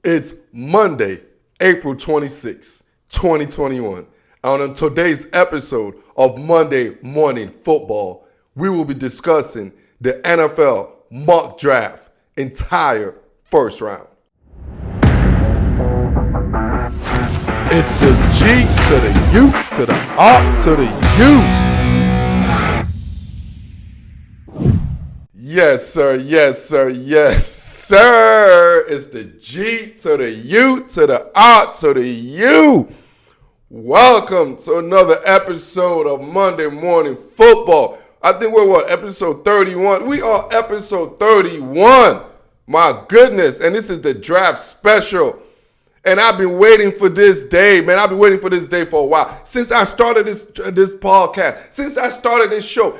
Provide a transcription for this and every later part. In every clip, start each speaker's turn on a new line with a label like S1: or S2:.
S1: It's Monday, April 26, 2021. And on today's episode of Monday Morning Football, we will be discussing the NFL mock draft entire first round. It's the G to the U to the R to the U. Yes, sir. Yes, sir. Yes, sir. It's the G to the U to the R to the U. Welcome to another episode of Monday Morning Football. I think we're episode 31? We are episode 31. My goodness. And this is the draft special. And I've been waiting for this day, man. I've been waiting for this day for a while. Since I started this podcast, since I started this show,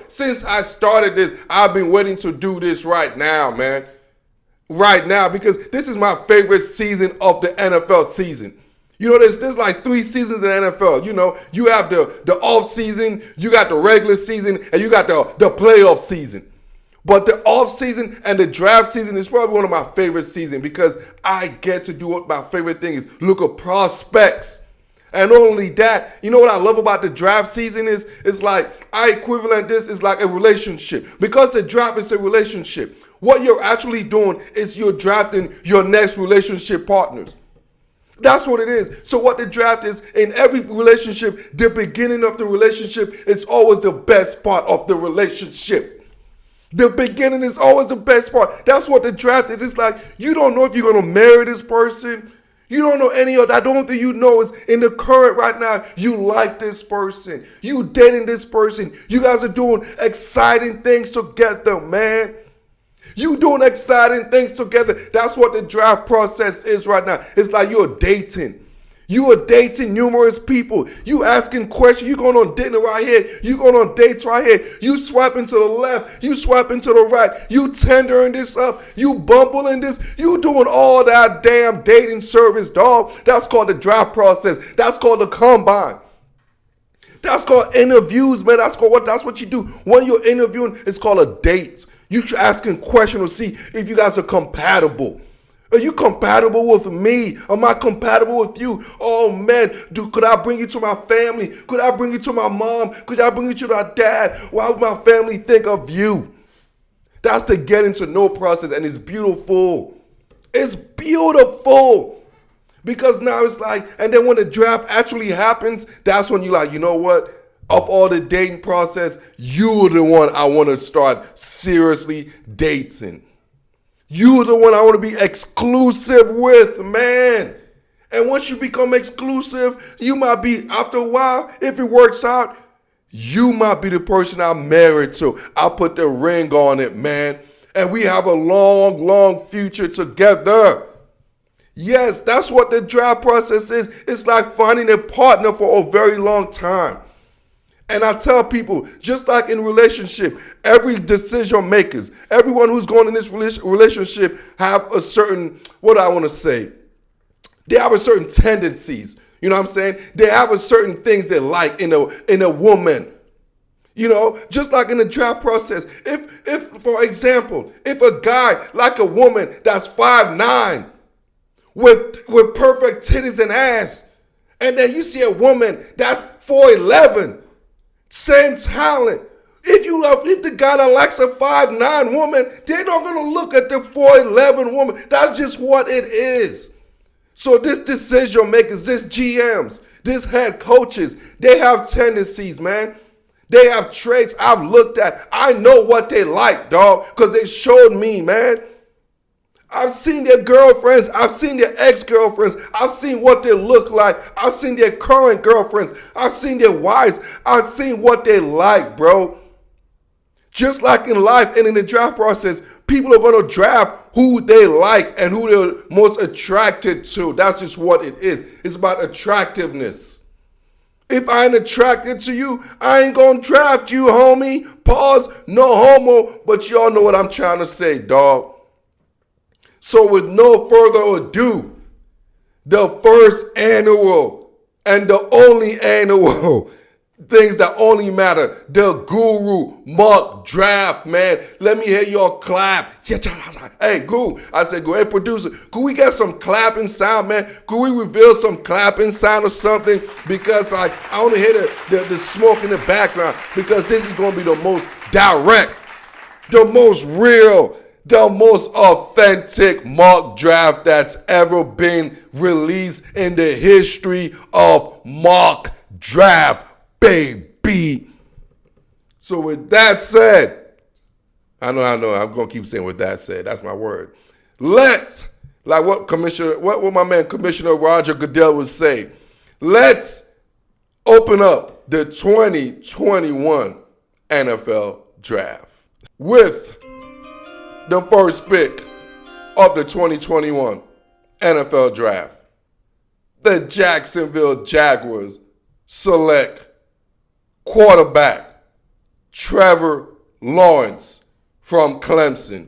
S1: I've been waiting to do this right now, man. Right now, because this is my favorite season of the NFL season. You know, there's like 3 seasons in the NFL. You know, you have the off season, you got the regular season, and you got the playoff season. But the off season and the draft season is probably one of my favorite seasons because I get to do what my favorite thing is, look at prospects. And not only that, you know what I love about the draft season is, it's like, I equivalent this is like a relationship. Because the draft is a relationship, what you're actually doing is you're drafting your next relationship partners. That's what it is. So what the draft is, in every relationship, the beginning of the relationship is always the best part of the relationship. The beginning is always the best part. That's what the draft is. It's like, you don't know if you're going to marry this person. You don't know any of that. The only thing you know is in the current right now, you like this person. You dating this person. You guys are doing exciting things together, man. You doing exciting things together. That's what the draft process is right now. It's like you're dating. You are dating numerous people. You asking questions. You going on dinner right here. You going on dates right here. You swiping to the left. You swiping to the right. You tendering this up. You bumbling this. You doing all that damn dating service, dog. That's called the draft process. That's called the combine. That's called interviews, man. That's what you do. When you're interviewing, it's called a date. You asking questions to see if you guys are compatible. Are you compatible with me? Am I compatible with you? Oh man, could I bring you to my family? Could I bring you to my mom? Could I bring you to my dad? Why would my family think of you? That's the getting to know process, and it's beautiful. It's beautiful. Because now it's like, and then when the draft actually happens, that's when you're like, you know what? Of all the dating process, you're the one I want to start seriously dating. You're the one I want to be exclusive with, man. And once you become exclusive, you might be, after a while, if it works out, you might be the person I'm married to. I'll put the ring on it, man. And we have a long, long future together. Yes, that's what the draft process is. It's like finding a partner for a very long time. And I tell people, just like in relationship, every decision makers, everyone who's going in this relationship have a certain, what I want to say, they have a certain tendencies. You know what I'm saying? They have a certain things they like in a woman. You know, just like in the draft process. If for example, if a guy like a woman that's 5'9", with perfect titties and ass, and then you see a woman that's 4'11", same talent. If the guy that likes a 5'9" woman, they're not going to look at the 4'11" woman. That's just what it is. So this decision makers, this GMs, this head coaches, they have tendencies, man. They have traits I've looked at. I know what they like, dog, because they showed me, man. I've seen their girlfriends. I've seen their ex-girlfriends. I've seen what they look like. I've seen their current girlfriends. I've seen their wives. I've seen what they like, bro. Just like in life and in the draft process, people are going to draft who they like and who they're most attracted to. That's just what it is. It's about attractiveness. If I ain't attracted to you, I ain't going to draft you, homie. Pause. No homo. But y'all know what I'm trying to say, dog. So with no further ado, the first annual and the only annual things that only matter. The guru mock draft, man. Let me hear your clap. Hey, Guru. I said, go ahead, producer. Could we get some clapping sound, man? Could we reveal some clapping sound or something? Because I want to hear the smoke in the background, because this is going to be the most direct, the most real, the most authentic mock draft that's ever been released in the history of mock draft, baby. So with that said, I know, I'm going to keep saying with that said. That's my word. Like what my man Commissioner Roger Goodell would say, let's open up the 2021 NFL Draft with the first pick of the 2021 NFL Draft. The Jacksonville Jaguars select quarterback Trevor Lawrence from Clemson.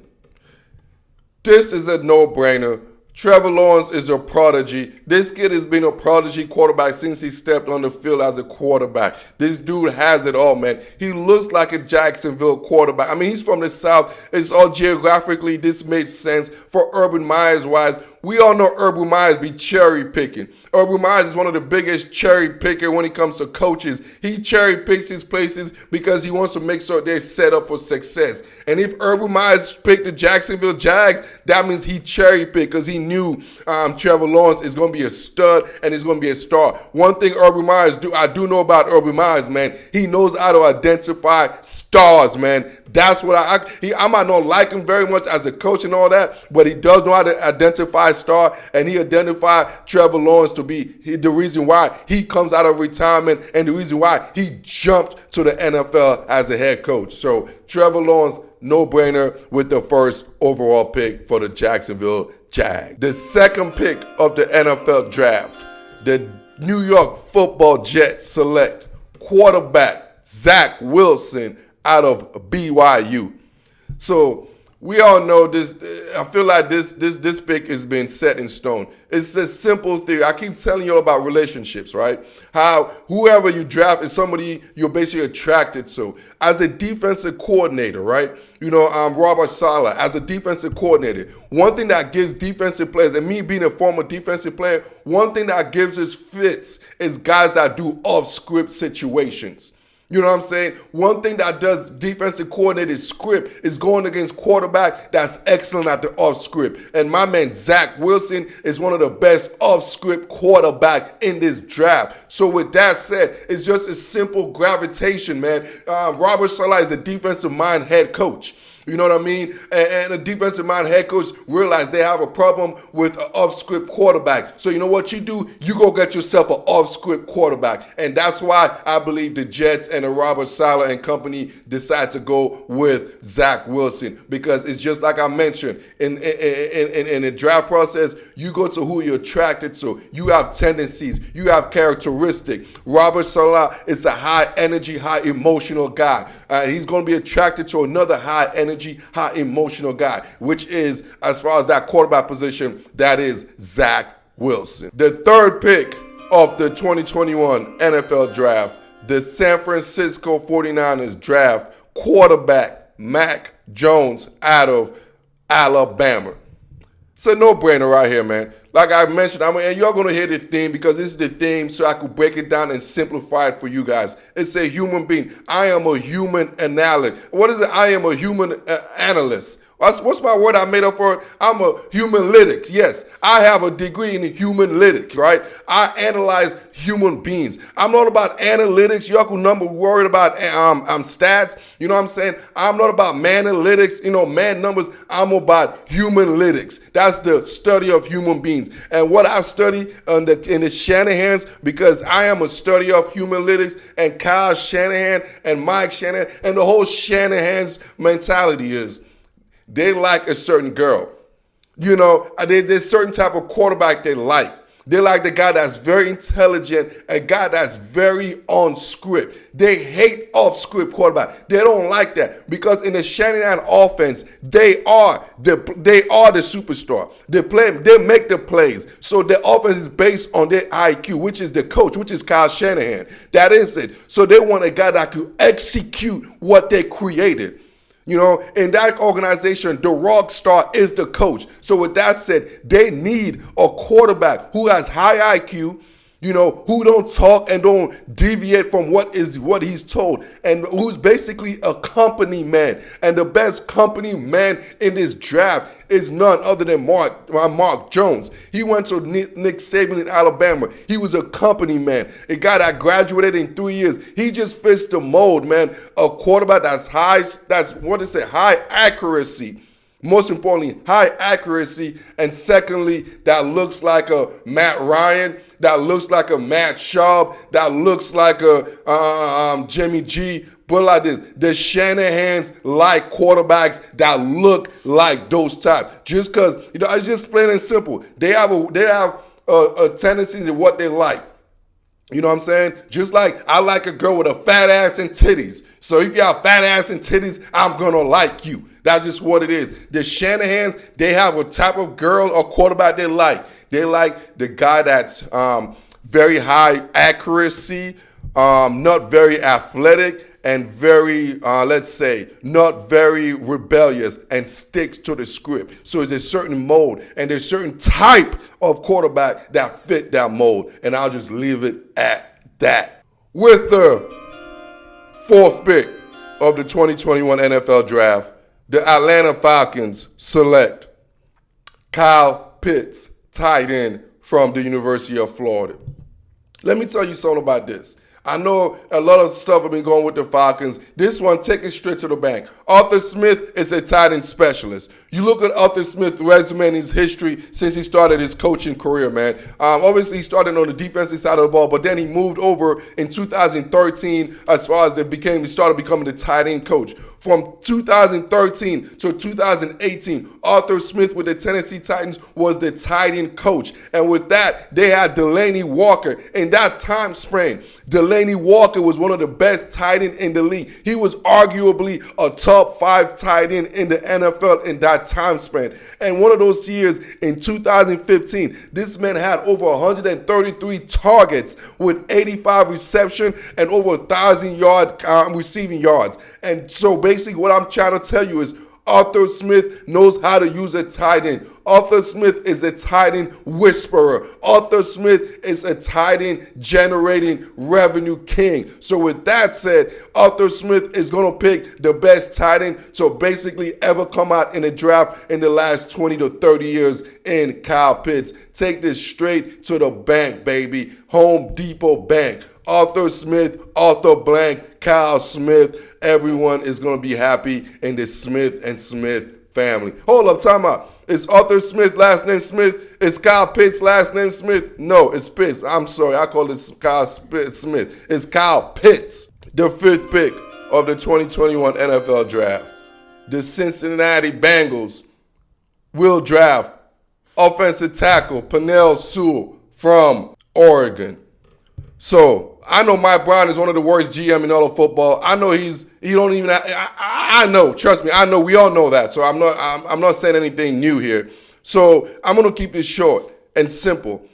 S1: This is a no-brainer. Trevor Lawrence is a prodigy. This kid has been a prodigy quarterback since he stepped on the field as a quarterback. This dude has it all, man. He looks like a Jacksonville quarterback. I mean, he's from the South. It's all geographically, this makes sense. For Urban Meyers-wise, we all know Urban Meyers be cherry picking. Urban Meyers is one of the biggest cherry picker when it comes to coaches. He cherry picks his places because he wants to make sure they're set up for success. And if Urban Meyers picked the Jacksonville Jags, that means he cherry picked because he knew Trevor Lawrence is going to be a stud and he's going to be a star. One thing Urban Meyers I do know about Urban Meyers, man, he knows how to identify stars, man. That's what I might not like him very much as a coach and all that, but he does know how to identify star, and he identified Trevor Lawrence to be the reason why he comes out of retirement and the reason why he jumped to the NFL as a head coach. So Trevor Lawrence, no-brainer with the first overall pick for the Jacksonville Jags. The second pick of the NFL Draft, the New York Football Jets select quarterback Zach Wilson out of BYU. So we all know this. I feel like this pick has been set in stone. It's a simple thing. I keep telling you about relationships, right? How whoever you draft is somebody you're basically attracted to. As a defensive coordinator, right? You know, Robert Saleh, as a defensive coordinator, one thing that gives defensive players, and me being a former defensive player, one thing that gives us fits is guys that do off-script situations. You know what I'm saying? One thing that does defensive coordinated script is going against quarterback that's excellent at the off script. And my man Zach Wilson is one of the best off script quarterback in this draft. So with that said, it's just a simple gravitation, man. Robert Saleh is a defensive mind head coach. You know what I mean? And a defensive mind head coach realized they have a problem with an off-script quarterback. So you know what you do? You go get yourself an off-script quarterback. And that's why I believe the Jets and the Robert Saleh and company decide to go with Zach Wilson. Because it's just like I mentioned, in the draft process, you go to who you're attracted to. You have tendencies. You have characteristics. Robert Saleh is a high-energy, high-emotional guy. He's going to be attracted to another high-energy, high emotional guy, which is, as far as that quarterback position, that is Zach Wilson. The third pick of the 2021 NFL Draft, the San Francisco 49ers draft quarterback Mac Jones out of Alabama. It's a no-brainer right here, man. Like I mentioned, and you're going to hear the theme because this is the theme so I could break it down and simplify it for you guys. It's a human being. I am a human analyst. What is it? I am a human analyst. What's my word I made up for it? I'm a human lytics. Yes, I have a degree in human lytics, right? I analyze human beings. I'm not about analytics. Y'all can number worried about stats. You know what I'm saying? I'm not about man analytics, man numbers. I'm about human lytics. That's the study of human beings. And what I study in the Shanahans, because I am a study of human lytics, and Kyle Shanahan and Mike Shanahan and the whole Shanahan's mentality is, they like a certain girl. There's certain type of quarterback they like. They like the guy that's very intelligent, a guy that's very on script. They hate off script quarterback. They don't like that because in the Shanahan offense, they are the superstar. They make the plays. So the offense is based on their IQ, which is the coach, which is Kyle Shanahan. That is it. So they want a guy that could execute what they created. You know, in that organization, the rock star is the coach. So with that said, they need a quarterback who has high IQ, you know, who don't talk and don't deviate from what he's told, and who's basically a company man. And the best company man in this draft is none other than Mark Jones. He went to Nick Saban in Alabama. He was a company man, a guy that graduated in 3 years. He just fits the mold, man. A quarterback that's high accuracy. Most importantly, high accuracy. And secondly, that looks like a Matt Ryan, that looks like a Matt Schaub, that looks like a Jimmy G. But like this, the Shanahans like quarterbacks that look like those type. Just because, you know, it's just plain and simple. They have a tendency in what they like. You know what I'm saying? Just like I like a girl with a fat ass and titties. So if you have fat ass and titties, I'm going to like you. That's just what it is. The Shanahans, they have a type of girl or quarterback they like. They like the guy that's very high accuracy, not very athletic, and very, let's say, not very rebellious and sticks to the script. So there's a certain mode and there's a certain type of quarterback that fit that mold. And I'll just leave it at that. With the 4th pick of the 2021 NFL Draft, the Atlanta Falcons select Kyle Pitts, tight end from the University of Florida. Let me tell you something about this. I know a lot of stuff have been going with the Falcons. This one, take it straight to the bank. Arthur Smith is a tight end specialist. You look at Arthur Smith's resume and his history since he started his coaching career, man. Obviously, he started on the defensive side of the ball, but then he moved over in 2013 as far as he started becoming the tight end coach. From 2013 to 2018, Arthur Smith with the Tennessee Titans was the tight end coach. And with that, they had Delanie Walker. In that time span, Delanie Walker was one of the best tight end in the league. He was arguably a top 5 tight end in the NFL in that time span. And one of those years in 2015, this man had over 133 targets with 85 reception and over 1,000 receiving yards. And so basically what I'm trying to tell you is Arthur Smith knows how to use a tight end. Arthur Smith is a tight end whisperer. Arthur Smith is a tight end generating revenue king. So with that said, Arthur Smith is going to pick the best tight end to basically ever come out in a draft in the last 20 to 30 years in Kyle Pitts. Take this straight to the bank, baby. Home Depot Bank. Arthur Smith, Arthur Blank, Kyle Smith. Everyone is going to be happy in the Smith and Smith family. Hold up, time out. Is Arthur Smith last name Smith? Is Kyle Pitts last name Smith? No, it's Pitts. I'm sorry, I call it Kyle Smith. It's Kyle Pitts. The 5th pick of the 2021 NFL Draft. The Cincinnati Bengals will draft offensive tackle Penei Sewell from Oregon. So I know Mike Brown is one of the worst GM in all of football. I know I know, trust me, I know, we all know that. So I'm not saying anything new here. So I'm going to keep it short and simple.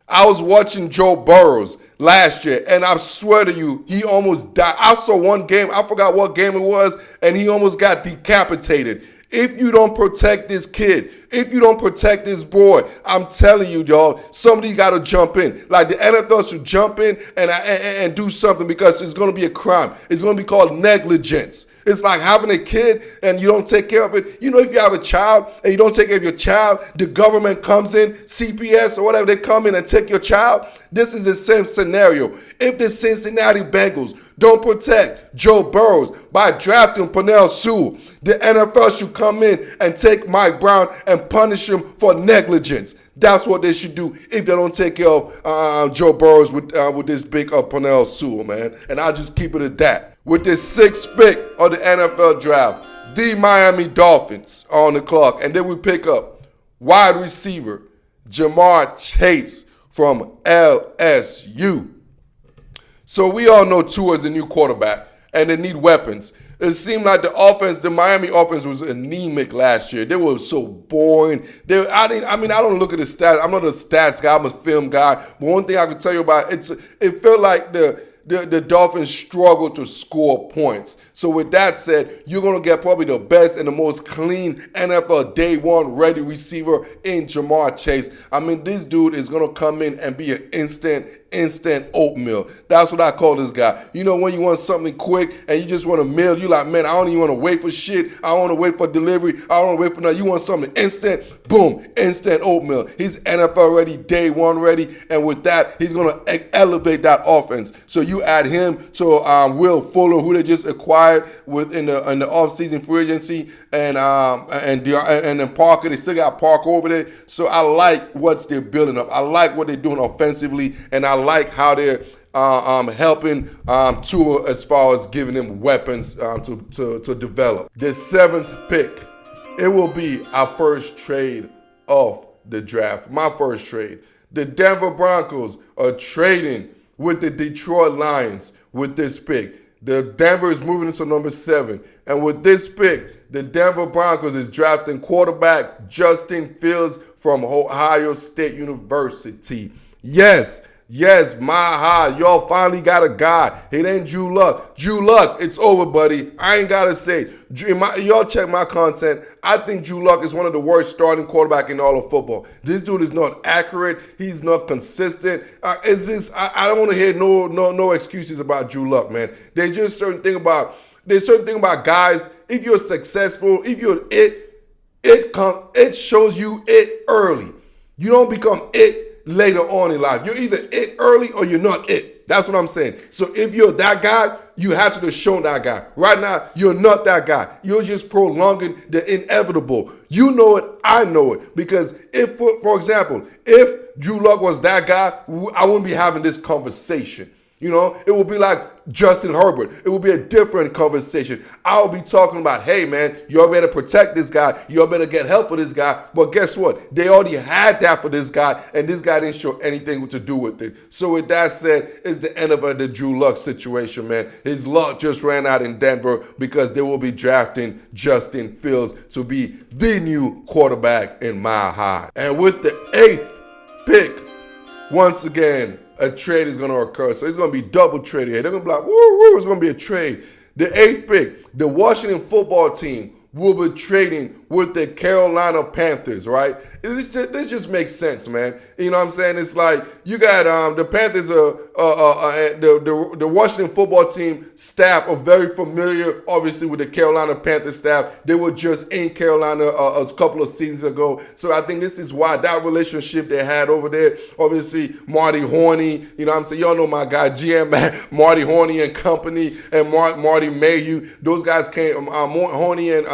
S1: I was watching Joe Burrows last year, and I swear to you, he almost died. I saw one game, I forgot what game it was, and he almost got decapitated. If you don't protect this kid, if you don't protect this boy, I'm telling you, y'all, somebody got to jump in. Like the NFL should jump in and do something, because it's going to be a crime. It's going to be called negligence. It's like having a kid and you don't take care of it. You know, if you have a child and you don't take care of your child, the government comes in, CPS or whatever, they come in and take your child. This is the same scenario. If the Cincinnati Bengals don't protect Joe Burrows by drafting Penei Sewell, the NFL should come in and take Mike Brown and punish him for negligence. That's what they should do if they don't take care of Joe Burrows with this big Penei Sewell, man. And I'll just keep it at that. With this 6th pick of the NFL Draft, the Miami Dolphins are on the clock. And then we pick up wide receiver Jamar Chase from LSU. So we all know Tua is the new quarterback, and they need weapons. It seemed like the Miami offense was anemic last year. They were so boring. I don't look at the stats. I'm not a stats guy. I'm a film guy. But one thing I can tell you about it felt like the Dolphins struggled to score points. So with that said, you're going to get probably the best and the most clean NFL day one ready receiver in Jamar Chase. I mean, this dude is going to come in and be an instant oatmeal. That's what I call this guy. You know, when you want something quick and you just want a meal, you like, man, I don't even want to wait for shit. I don't want to wait for delivery. I don't want to wait for nothing. You want something instant, boom, instant oatmeal. He's NFL ready, day one ready, and with that, he's going to elevate that offense. So you add him to Will Fuller, who they just acquired in the offseason free agency, and then Parker. They still got Parker over there. So I like what they're building up. I like what they're doing offensively, and I like how they're helping Tua as far as giving them weapons to develop. The 7th pick, it will be our first trade of the draft. My first trade. The Denver Broncos are trading with the Detroit Lions with this pick. The Denver is moving into number 7. And with this pick, the Denver Broncos is drafting quarterback Justin Fields from Ohio State University. Yes, my high. Y'all finally got a guy. It ain't Drew Luck. Drew Luck, it's over, buddy. I ain't got to say. Y'all check my content. I think Drew Luck is one of the worst starting quarterback in all of football. This dude is not accurate. He's not consistent. I don't want to hear no excuses about Drew Luck, man. There's just certain thing about guys. If you're successful, if you're it shows you it early. You don't become it later on in life. You're either it early or you're not it. That's what I'm saying. So if you're that guy, you have to show that guy. Right now, you're not that guy. You're just prolonging the inevitable. You know it, I know it. Because if, for example, if Drew Luck was that guy, I wouldn't be having this conversation. You know, it would be like Justin Herbert. It would be a different conversation. I'll be talking about, hey, man, you all better protect this guy. You all better get help for this guy. But guess what? They already had that for this guy, and this guy didn't show anything to do with it. So with that said, it's the end of the Drew Luck situation, man. His luck just ran out in Denver because they will be drafting Justin Fields to be the new quarterback in Mile High. And with the 8th pick, once again, a trade is going to occur. So it's going to be double trade here. They're going to be like, woo, it's going to be a trade. The 8th pick, the Washington football team will be trading with the Carolina Panthers, right? This just makes sense, man. You know what I'm saying? It's like you got the Panthers, the Washington football team staff are very familiar, obviously, with the Carolina Panthers staff. They were just in Carolina a couple of seasons ago. So I think this is why that relationship they had over there, obviously, Marty Horney, you know what I'm saying? Y'all know my guy, GM Marty Horney and company, and Marty Mayhew. Those guys came, Horney and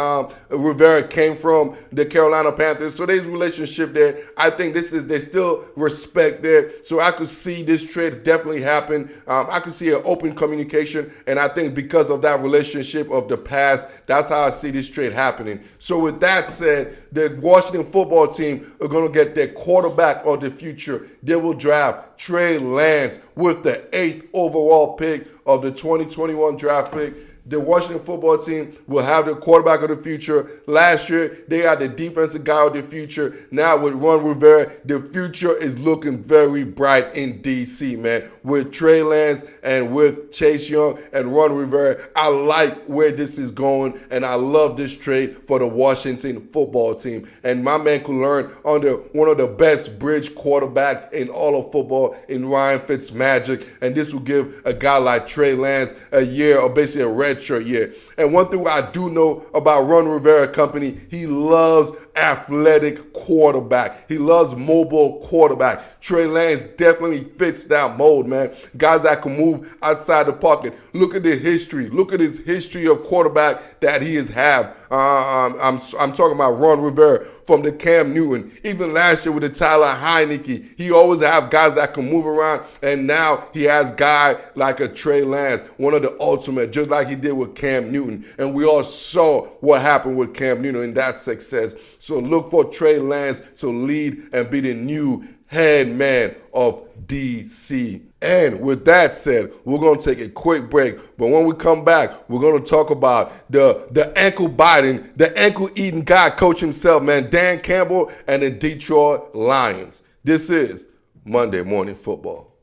S1: Rivera came from the Carolina Panthers. So there's relationship there. I think there's still respect there. So I could see this trade definitely happen. I could see an open communication. And I think because of that relationship of the past, that's how I see this trade happening. So with that said, the Washington football team are going to get their quarterback of the future. They will draft Trey Lance with the 8th overall pick of the 2021 draft pick. The Washington football team will have the quarterback of the future. Last year, they had the defensive guy of the future. Now with Ron Rivera, the future is looking very bright in D.C., man. With Trey Lance and with Chase Young and Ron Rivera, I like where this is going, and I love this trade for the Washington football team. And my man could learn under one of the best bridge quarterback in all of football in Ryan Fitzmagic, and this will give a guy like Trey Lance a year, or basically a redshirt year. And one thing I do know about Ron Rivera company, he loves athletic quarterback. He loves mobile quarterback. Trey Lance definitely fits that mold, man. Guys that can move outside the pocket. Look at the history. Look at his history of quarterback that he has had. I'm talking about Ron Rivera from the Cam Newton. Even last year with the Tyler Heineke, he always have guys that can move around, and now he has guy like a Trey Lance, one of the ultimate, just like he did with Cam Newton. And we all saw what happened with Cam Newton and that success. So look for Trey Lance to lead and be the new head man of DC. And with that said, we're going to take a quick break. But when we come back, we're going to talk about the ankle biting, the ankle eating guy, coach himself, man, Dan Campbell and the Detroit Lions. This is Monday Morning Football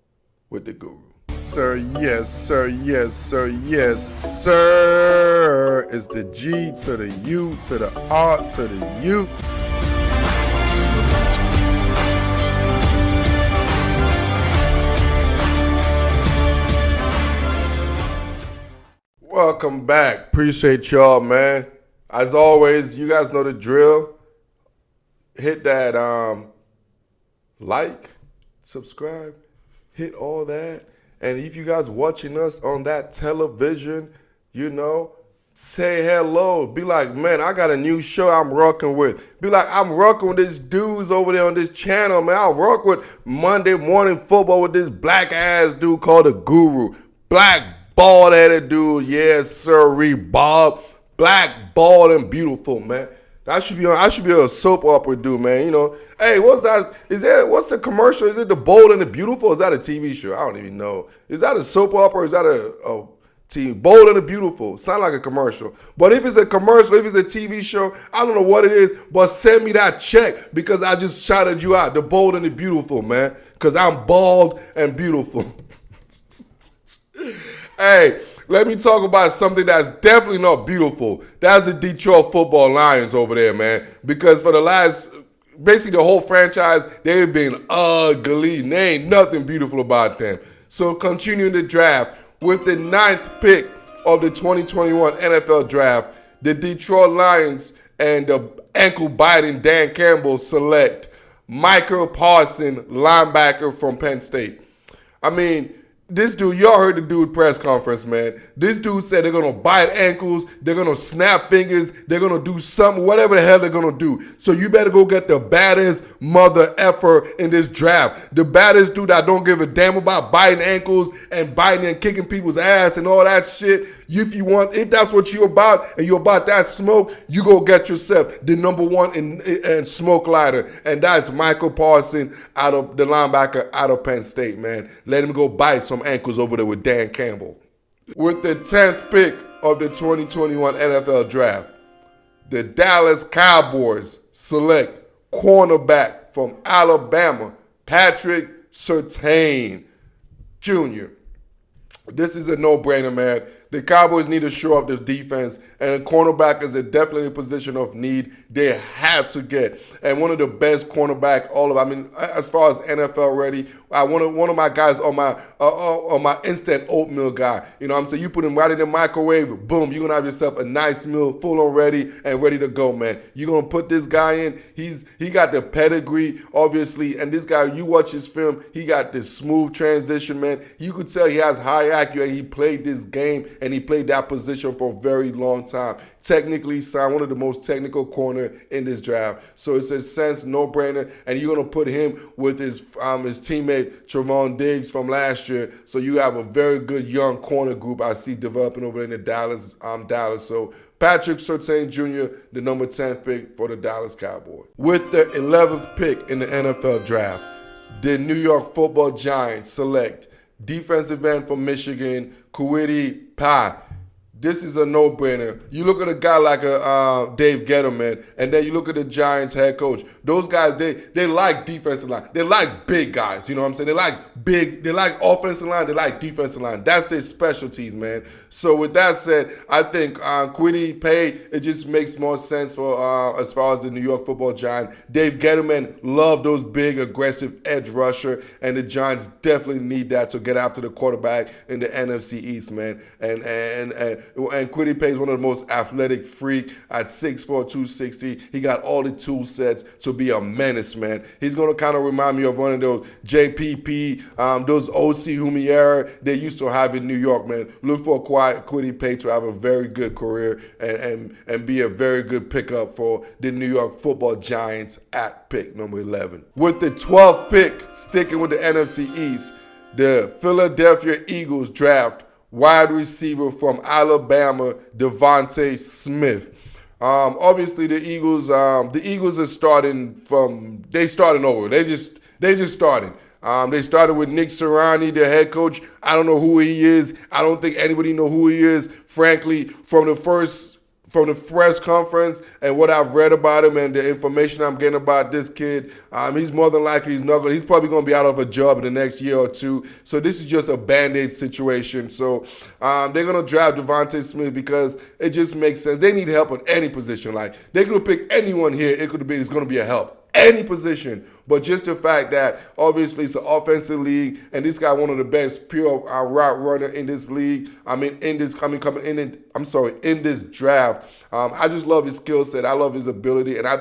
S1: with the Guru. Sir, yes, sir, yes, sir, yes, sir. It's the G to the U to the R to the U. Welcome back. Appreciate y'all, man. As always, you guys know the drill. Hit that like, subscribe, hit all that. And if you guys watching us on that television, you know, say hello. Be like, man, I got a new show I'm rocking with. Be like, I'm rocking with this dudes over there on this channel, man. I rock with Monday Morning Football with this black ass dude called the Guru. Black bald-headed dude, yes, sir, Bob. Black, bald, and beautiful, man. I should be a soap opera dude, man. You know, hey, what's that? What's the commercial? Is it The Bold and the Beautiful? Or is that a TV show? I don't even know. Is that a soap opera? Or is that a TV? Bold and the Beautiful. Sound like a commercial. But if it's a commercial, if it's a TV show, I don't know what it is. But send me that check because I just shouted you out. The Bold and the Beautiful, man. Because I'm bald and beautiful. Hey, let me talk about something that's definitely not beautiful. That's the Detroit Football Lions over there, man. Because for the last, basically the whole franchise, they've been ugly. There ain't nothing beautiful about them. So continuing the draft, with the 9th pick of the 2021 NFL Draft, the Detroit Lions and the ankle-biting Dan Campbell select Micah Parsons, linebacker from Penn State. I mean, this dude, y'all heard the dude press conference, man. This dude said they're going to bite ankles, they're going to snap fingers, they're going to do something, whatever the hell they're going to do. So you better go get the baddest mother effer in this draft. The baddest dude that don't give a damn about biting ankles and biting and kicking people's ass and all that shit. If that's what you're about and you're about that smoke, you go get yourself the number one in smoke lighter. And that's Micah Parsons, out of the linebacker out of Penn State, man. Let him go bite some ankles over there with Dan Campbell. With the 10th pick of the 2021 NFL Draft, the Dallas Cowboys select cornerback from Alabama, Patrick Surtain Jr. This is a no-brainer, man. The Cowboys need to show up this defense, and a cornerback is definitely a position of need they have to get. And one of the best cornerback, as far as NFL ready, one of my guys on my instant oatmeal guy. You know what I'm saying? You put him right in the microwave, boom, you're going to have yourself a nice meal, full on ready and ready to go, man. You're going to put this guy in. He got the pedigree, obviously, and this guy, you watch his film, he got this smooth transition, man. You could tell he has high IQ, and he played this game, and he played that position for a very long time. Technically signed, one of the most technical corner in this draft. So it's a sense no-brainer, and you're going to put him with his teammate Trevon Diggs from last year. So you have a very good young corner group I see developing over in the Dallas. So Patrick Surtain Jr., the number 10th pick for the Dallas Cowboys. With the 11th pick in the NFL Draft, the New York Football Giants select defensive end from Michigan, Kwity Paye. This is a no-brainer. You look at a guy like Dave Gettleman, and then you look at the Giants head coach. Those guys, they like defensive line. They like big guys, you know what I'm saying? They like offensive line, they like defensive line. That's their specialties, man. So with that said, I think Kwity Paye, it just makes more sense for as far as the New York Football Giants. Dave Gettleman loved those big, aggressive edge rusher, and the Giants definitely need that to get after the quarterback in the NFC East, man. And Kwity Paye is one of the most athletic freak at 6'4", 260. He got all the tool sets to be a menace, man. He's going to kind of remind me of one of those JPP, those OC Humiera they used to have in New York, man. Look for Kwity Paye to have a very good career and be a very good pickup for the New York Football Giants at pick number 11. With the 12th pick, sticking with the NFC East, the Philadelphia Eagles draft wide receiver from Alabama, DeVonta Smith. Obviously, the Eagles are starting over. They just started. They started with Nick Sirianni, their head coach. I don't know who he is. I don't think anybody know who he is. Frankly, from the press conference and what I've read about him and the information I'm getting about this kid, he's more than likely he's probably going to be out of a job in the next year or two. So this is just a Band-Aid situation. So they're going to draft DeVonta Smith because it just makes sense. They need help at any position. Like, they could pick anyone here. It's going to be a help. Any position. But just the fact that obviously it's an offensive league, and this guy one of the best pure route runner in this league. In this draft. I just love his skill set. I love his ability, and I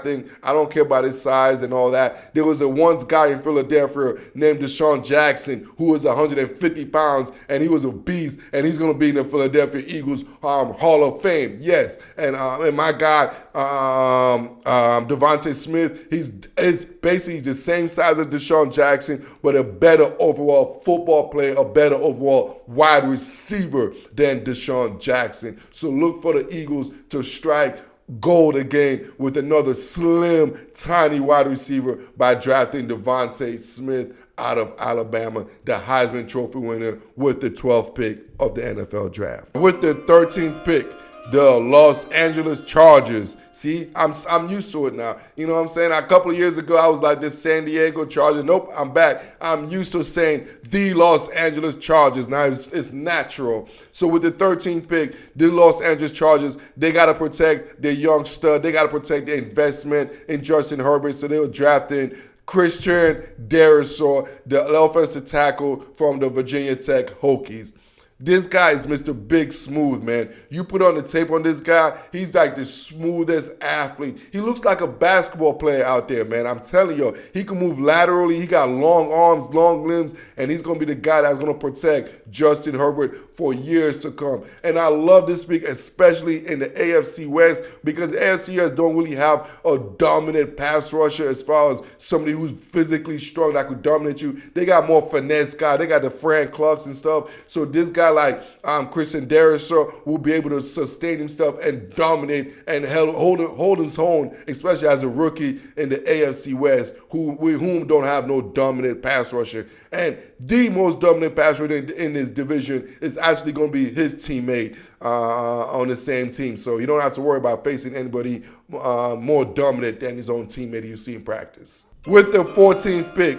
S1: don't care about his size and all that. There was a once guy in Philadelphia named Deshaun Jackson who was 150 pounds, and he was a beast, and he's going to be in the Philadelphia Eagles Hall of Fame. Yes, and my guy DeVonta Smith, he's basically the same size as Deshaun Jackson, but a better overall football player, a better overall wide receiver than Deshaun Jackson. So look for the Eagles to strike gold again with another slim, tiny wide receiver by drafting DeVonta Smith out of Alabama, the Heisman Trophy winner, with the 12th pick of the NFL draft. With the 13th pick, the Los Angeles Chargers. See, I'm used to it now. You know what I'm saying? A couple of years ago, I was like this San Diego Chargers. Nope, I'm back. I'm used to saying the Los Angeles Chargers. Now it's natural. So with the 13th pick, the Los Angeles Chargers, they got to protect their young stud. They got to protect their investment in Justin Herbert. So they were drafting Christian DARRISAW, the offensive tackle from the Virginia Tech Hokies. This guy is Mr. Big Smooth, man. You put on the tape on this guy, he's like the smoothest athlete. He looks like a basketball player out there, man. I'm telling you, he can move laterally. He got long arms, long limbs, and he's going to be the guy that's going to protect Justin Herbert for years to come. And I love this pick, especially in the AFC West, because the AFC West don't really have a dominant pass rusher as far as somebody who's physically strong that could dominate you. They got more finesse guys. They got the Frank Clarks and stuff. So this guy like Christian DARRISAW will be able to sustain himself and dominate and hold his own, especially as a rookie in the AFC West, whom don't have no dominant pass rusher. And the most dominant pass rusher in this division is actually going to be his teammate on the same team. So you don't have to worry about facing anybody more dominant than his own teammate you see in practice. With the 14th pick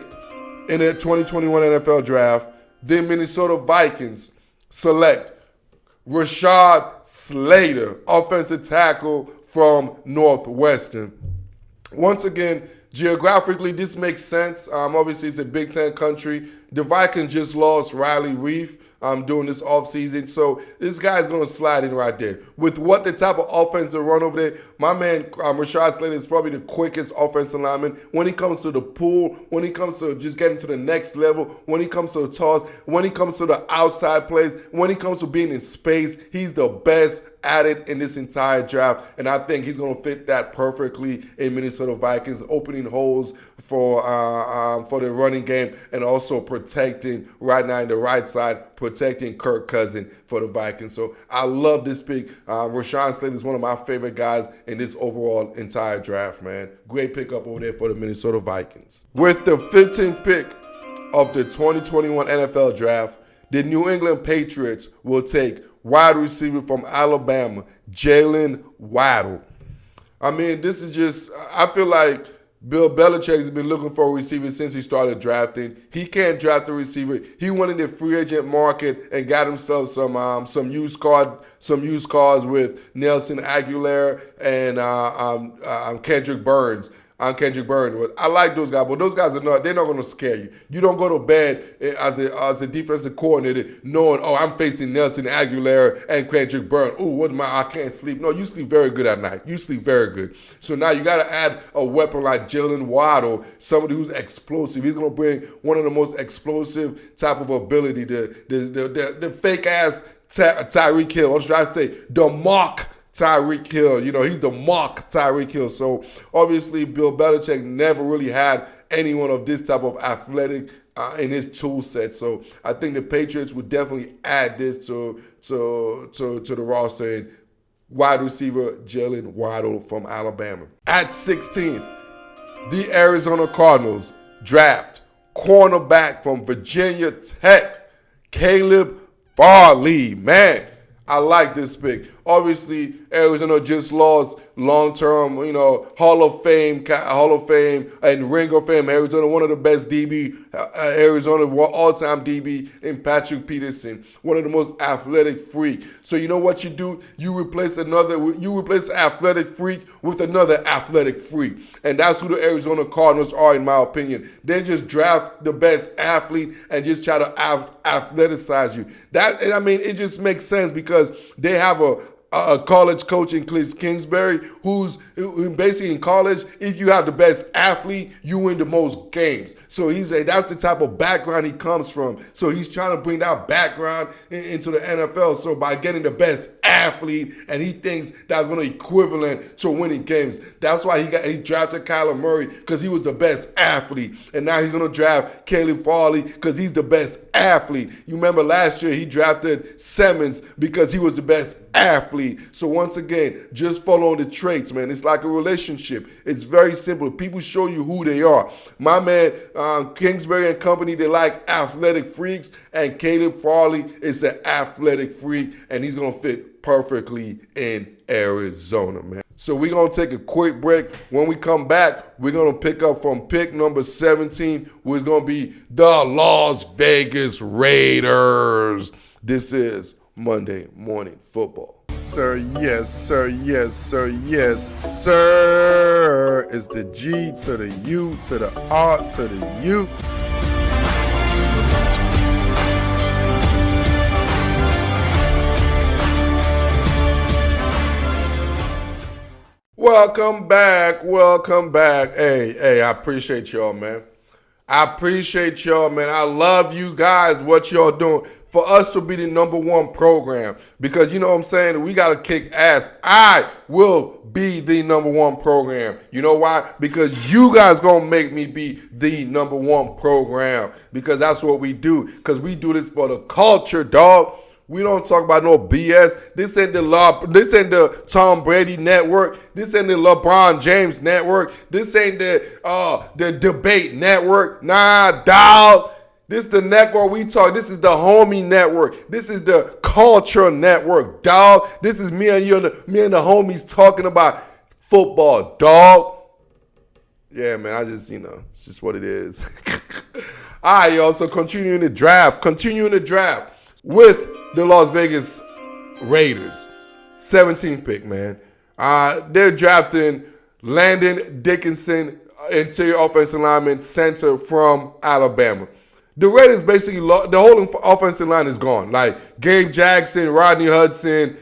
S1: in the 2021 NFL Draft, the Minnesota Vikings select Rashawn Slater, offensive tackle from Northwestern. Once again, geographically, this makes sense. Obviously, it's a Big Ten country. The Vikings just lost Riley Reef during this offseason. So this guy's going to slide in right there. With what the type of offense they run over there, my man Rashawn Slater is probably the quickest offensive lineman. When he comes to the pool, when he comes to just getting to the next level, when he comes to the toss, when he comes to the outside plays, when he comes to being in space, he's the best at it in this entire draft, and I think he's going to fit that perfectly in Minnesota Vikings, opening holes for the running game and also protecting right now in the right side, protecting Kirk Cousins for the Vikings. So I love this pick. Rashawn Slater is one of my favorite guys in this overall entire draft, man. Great pickup over there for the Minnesota Vikings. With the 15th pick of the 2021 NFL Draft, the New England Patriots will take wide receiver from Alabama, Jaylen Waddle. I mean, this is just, I feel like Bill Belichick has been looking for a receiver since he started drafting. He can't draft a receiver. He went in the free agent market and got himself some used cars with Nelson Aguilar and Kendrick Burns. I like those guys, but those guys they're not going to scare you. You don't go to bed as a defensive coordinator knowing, oh, I'm facing Nelson Aguilar and Kendrick Burns. Oh, I can't sleep. No, you sleep very good at night. You sleep very good. So now you got to add a weapon like Jaylen Waddle, somebody who's explosive. He's going to bring one of the most explosive type of ability, the fake ass Tyreek Hill. Or should I say the mock Tyreek Hill. You know, he's the mock Tyreek Hill. So obviously Bill Belichick never really had anyone of this type of athletic in his tool set. So I think the Patriots would definitely add this to the roster. And wide receiver Jaylen Waddle from Alabama. At 16th, the Arizona Cardinals draft cornerback from Virginia Tech, Caleb Farley. Man, I like this pick. Obviously, Arizona just lost long-term, Hall of Fame, and Ring of Fame. Arizona, one of the best DB, Arizona all-time DB in Patrick Peterson, one of the most athletic freak. So you know what you do? You replace an athletic freak with another athletic freak, and that's who the Arizona Cardinals are, in my opinion. They just draft the best athlete and just try to athleticize you. It just makes sense because they have a college coach in Cliff Kingsbury, who's basically in college, if you have the best athlete, you win the most games. So that's the type of background he comes from. So he's trying to bring that background into the NFL. So by getting the best athlete, and he thinks that's going to equivalent to winning games. That's why he drafted Kyler Murray, because he was the best athlete. And now he's going to draft Caleb Farley because he's the best athlete. You remember last year he drafted Simmons because he was the best athlete. So once again, just follow on the traits, man. It's like a relationship. It's very simple. People show you who they are. My man, Kingsbury and company, they like athletic freaks, and Caleb Farley is an athletic freak, and he's going to fit perfectly in Arizona, man. So we're going to take a quick break. When we come back, we're going to pick up from pick number 17, which is going to be the Las Vegas Raiders. This is Monday Morning Football. Sir, yes, sir, yes, sir, yes, sir. It's the G to the U to the R to the U. Welcome back, welcome back. Hey, I appreciate y'all, man. I appreciate y'all, man. I love you guys, what y'all doing. For us to be the #1 program, because you know what I'm saying, we got to kick ass. I will be the #1 program. You know why? Because you guys going to make me be the #1 program, because that's what we do, because we do this for the culture, dog. We don't talk about no BS. This ain't the Tom Brady network. This ain't the LeBron James network. This ain't the debate network. Nah, dog. This is the network we talk. This is the homie network. This is the culture network, dog. This is me and you, me and the homies talking about football, dog. Yeah, man, it's just what it is. All right, y'all, so continuing the draft with the Las Vegas Raiders. 17th pick, man. They're drafting Landon Dickerson, interior offensive lineman, center from Alabama. The Raiders basically, the whole offensive line is gone. Like Gabe Jackson, Rodney Hudson,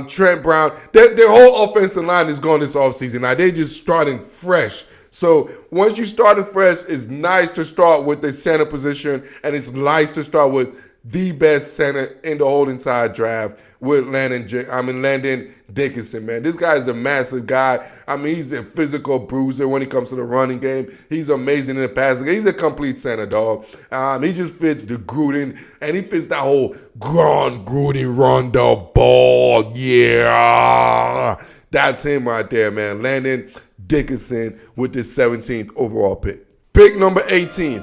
S1: Trent Brown. Their whole offensive line is gone this offseason. Now, they're just starting fresh. So once you starting fresh, it's nice to start with the center position, and it's nice to start with the best center in the whole entire draft with Landon Dickerson, man. This guy is a massive guy. He's a physical bruiser when it comes to the running game. He's amazing in the passing game. He's a complete center, dog. He just fits the Gruden, and he fits that whole Gruden run the ball. Yeah. That's him right there, man. Landon Dickerson with this 17th overall pick. Pick number 18,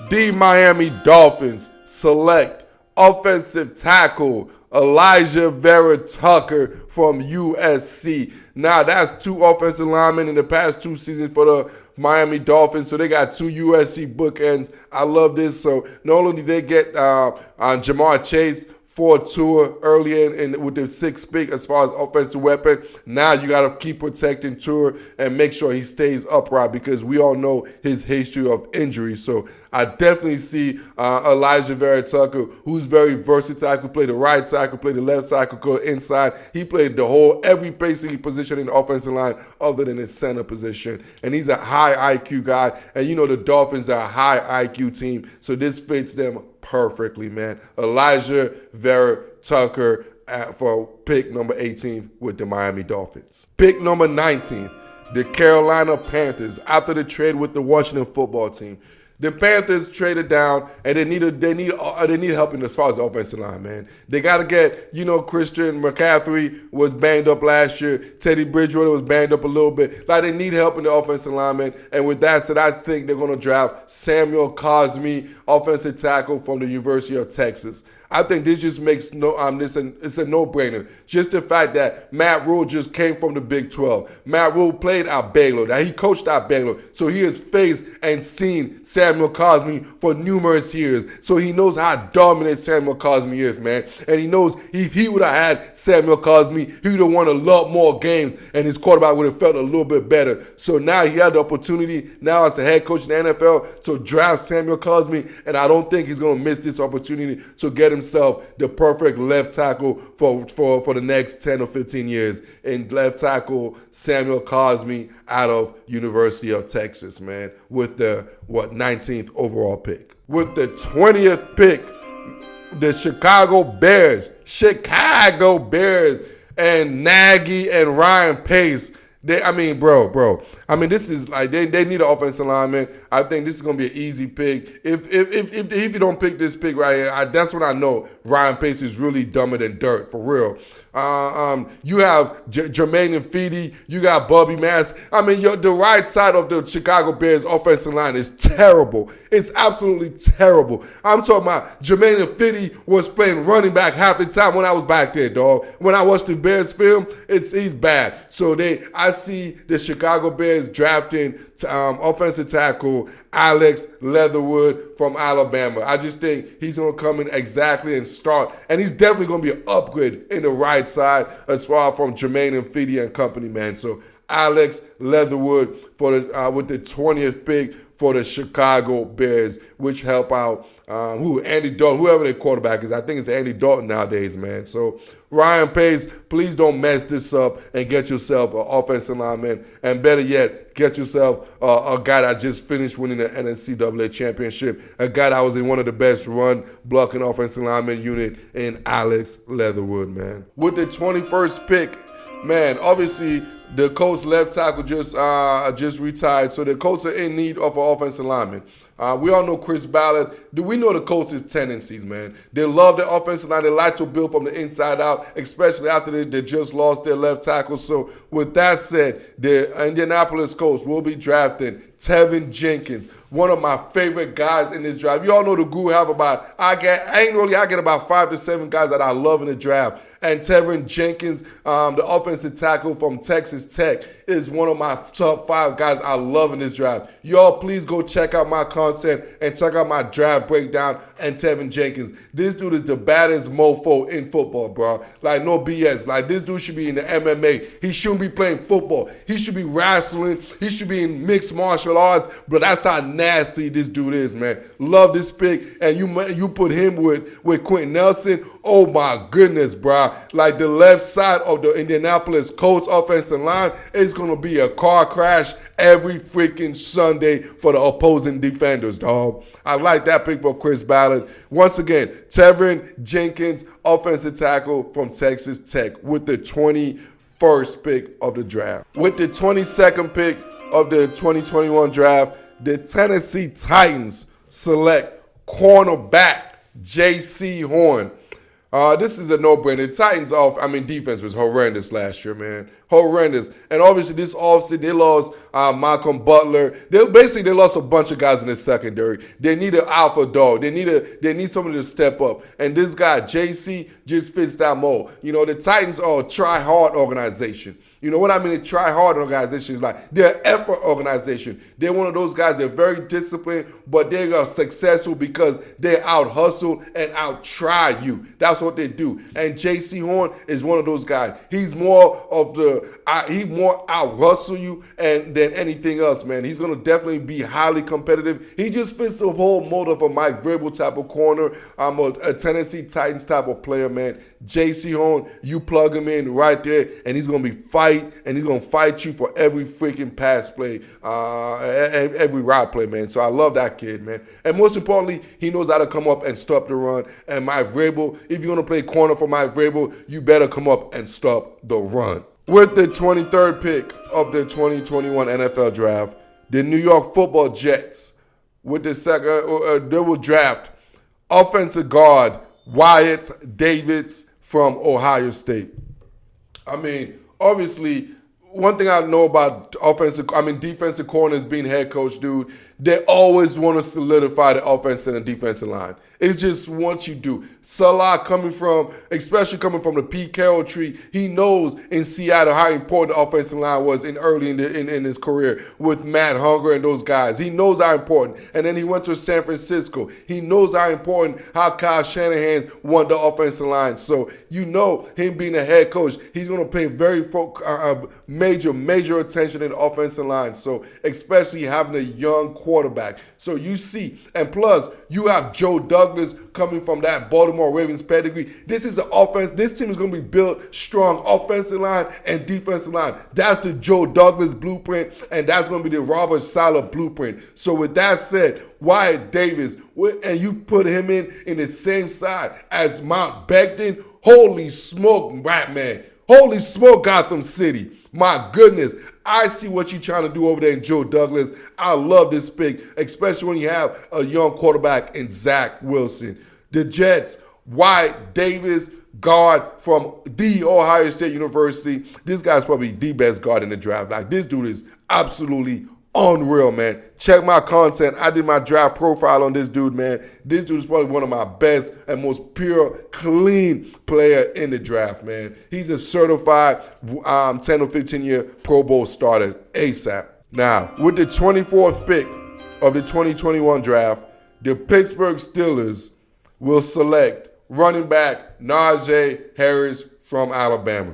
S1: the Miami Dolphins select offensive tackle ALIJAH VERA-TUCKER from USC. Now, that's 2 offensive linemen in the past 2 seasons for the Miami Dolphins. So they got 2 USC bookends. I love this. So not only did they get Jamar Chase for Tua earlier with the 6th pick as far as offensive weapon, now you got to keep protecting Tua and make sure he stays upright, because we all know his history of injury. So I definitely see ALIJAH VERA-TUCKER, who's very versatile. Could play the right side, could play the left side, could go inside. He played every basically position in the offensive line other than his center position. And he's a high IQ guy. And you know the Dolphins are a high IQ team, so this fits them perfectly, man. ALIJAH VERA-TUCKER for pick number 18 with the Miami Dolphins. Pick number 19, the Carolina Panthers. After the trade with the Washington football team, The Panthers traded down, and they need help in as far as the offensive line, man. They got to get, Christian McCaffrey was banged up last year. Teddy Bridgewater was banged up a little bit. Like, they need help in the offensive line, man. And with that said, I think they're going to draft Samuel COSMI, offensive tackle from the University of Texas. I think this just makes it's a no-brainer. Just the fact that Matt Rule just came from the Big 12. Matt Rule played at Baylor. Now, he coached at Baylor. So he has faced and seen Samuel COSMI for numerous years. So he knows how dominant Samuel COSMI is, man. And he knows if he would have had Samuel COSMI, he would have won a lot more games, and his quarterback would have felt a little bit better. So now he had the opportunity, now as a head coach in the NFL, to draft Samuel COSMI, and I don't think he's going to miss this opportunity to get himself the perfect left tackle for the next 10 or 15 years. In left tackle, Samuel COSMI out of University of Texas, man, with the 19th overall pick. With the 20th pick, the Chicago Bears and Najee and Ryan Pace. This is like they need an offensive lineman. I think this is gonna be an easy pick. If you don't pick this pick right here, that's when I know Ryan Pace is really dumber than dirt, for real. You have Jermaine Fidi, you got Bubby Mass. The right side of the Chicago Bears offensive line is terrible. It's absolutely terrible. I'm talking about Jermaine Fidi was playing running back half the time when I was back there, dog. When I watched the Bears film, he's bad. So I see the Chicago Bears drafting offensive tackle Alex Leatherwood from Alabama. I just think he's going to come in exactly and start. And he's definitely going to be an upgrade in the right side as far from Jermaine and Fidi and company, man. So Alex Leatherwood with the 20th pick for the Chicago Bears, which help out Andy Dalton, whoever their quarterback is. I think it's Andy Dalton nowadays, man. So Ryan Pace, please don't mess this up and get yourself an offensive lineman. And better yet, get yourself a guy that just finished winning the NCAA championship, a guy that was in one of the best run-blocking offensive lineman unit in Alex Leatherwood, man. With the 21st pick, man, obviously the Colts left tackle just retired, so the Colts are in need of an offensive lineman. We all know Chris Ballard. We know the Colts' tendencies, man. They love their offensive line. They like to build from the inside out, especially after they just lost their left tackle. So with that said, the Indianapolis Colts will be drafting Teven Jenkins, one of my favorite guys in this draft. You all know the guru have I get about 5 to 7 guys that I love in the draft. And Teven Jenkins, the offensive tackle from Texas Tech, is one of my top 5 guys I love in this draft. Y'all, please go check out my content and check out my draft breakdown and Teven Jenkins. This dude is the baddest mofo in football, bro. Like, no BS. Like, this dude should be in the MMA. He shouldn't be playing football. He should be wrestling. He should be in mixed martial arts. But that's how nasty this dude is, man. Love this pick. And you put him with Quentin Nelson. Oh, my goodness, bro. Like, the left side of the Indianapolis Colts offensive line is going to be a car crash every freaking Sunday for the opposing defenders, dog. I like that pick for Chris Ballard. Once again, Teven Jenkins, offensive tackle from Texas Tech, with the 21st pick of the draft. With the 22nd pick of the 2021 draft, the Tennessee Titans select cornerback JC Horn. This is a no-brainer. The Titans defense was horrendous last year, man. Horrendous. And obviously this offseason they lost Malcolm Butler. They lost a bunch of guys in the secondary. They need an alpha dog. They need somebody to step up. And this guy, JC, just fits that mold. The Titans are a try-hard organization. You know what I mean? A try-hard organization is like they're an effort organization. They're one of those guys that are very disciplined, but they are successful because they out-hustle and out-try you. That's what they do. And J.C. Horn is one of those guys. He's more out-hustle you than anything else, man. He's going to definitely be highly competitive. He just fits the whole mold of a Mike Vrabel type of corner. I'm a Tennessee Titans type of player, man. J.C. Horn, you plug him in right there, and he's going to be and he's going to fight you for every freaking pass play, every route play, man. So I love that kid, man. And most importantly, he knows how to come up and stop the run. And Mike Vrabel, if you're going to play corner for Mike Vrabel, you better come up and stop the run. With the 23rd pick of the 2021 NFL Draft, the New York Football Jets with the second, they will draft offensive guard Wyatt Davis from Ohio State. I mean, obviously, one thing I know about defensive corners being head coach, dude, they always want to solidify the offense and the defensive line. It's just what you do. Salah especially coming from the Pete Carroll tree, he knows in Seattle how important the offensive line was early in his career with Matt Hunger and those guys. He knows how important. And then he went to San Francisco. He knows how important how Kyle Shanahan won the offensive line. So you know him being a head coach, he's going to pay very major attention in the offensive line. So especially having a young quarterback. So you see, and plus you have Joe Douglas coming from that Baltimore Ravens pedigree. This is an offense. This team is going to be built strong offensive line and defensive line. That's the Joe Douglas blueprint, and that's going to be the Robert Saleh blueprint. So with that said, Wyatt Davis, and you put him in the same side as Mount Becton, holy smoke, Batman. Holy smoke, Gotham City. My goodness. I see what you're trying to do over there in Joe Douglas. I love this pick, especially when you have a young quarterback in Zach Wilson. The Jets, Wyatt Davis, guard from the Ohio State University. This guy's probably the best guard in the draft. Like, this dude is absolutely unreal, man. Check my content. I did my draft profile on this dude, man. This dude is probably one of my best and most pure, clean player in the draft, man. He's a certified 10 or 15-year Pro Bowl starter ASAP. Now, with the 24th pick of the 2021 draft, the Pittsburgh Steelers will select running back Najee Harris from Alabama.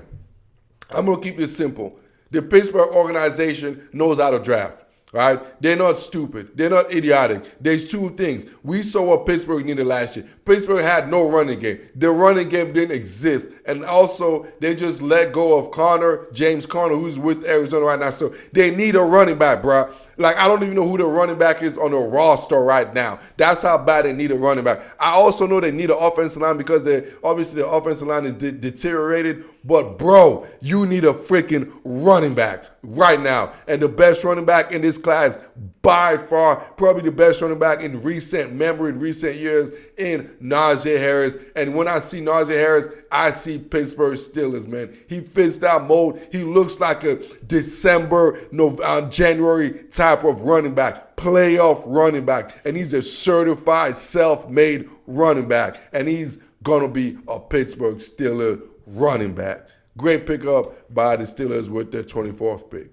S1: I'm going to keep this simple. The Pittsburgh organization knows how to draft. Right? They're not stupid. They're not idiotic. There's two things. We saw what Pittsburgh needed last year. Pittsburgh had no running game. The running game didn't exist. And also, they just let go of James Conner, who's with Arizona right now. So they need a running back, bro. Like, I don't even know who the running back is on the roster right now. That's how bad they need a running back. I also know they need an offensive line because obviously the offensive line is deteriorated. But, bro, you need a freaking running back right now. And the best running back in this class, by far, probably the best running back in recent years, in Najee Harris. And when I see Najee Harris, I see Pittsburgh Steelers, man. He fits that mold. He looks like a January type of running back, playoff running back. And he's a certified, self-made running back. And he's going to be a Pittsburgh Steelers running back. Great pickup by the Steelers with their 24th pick.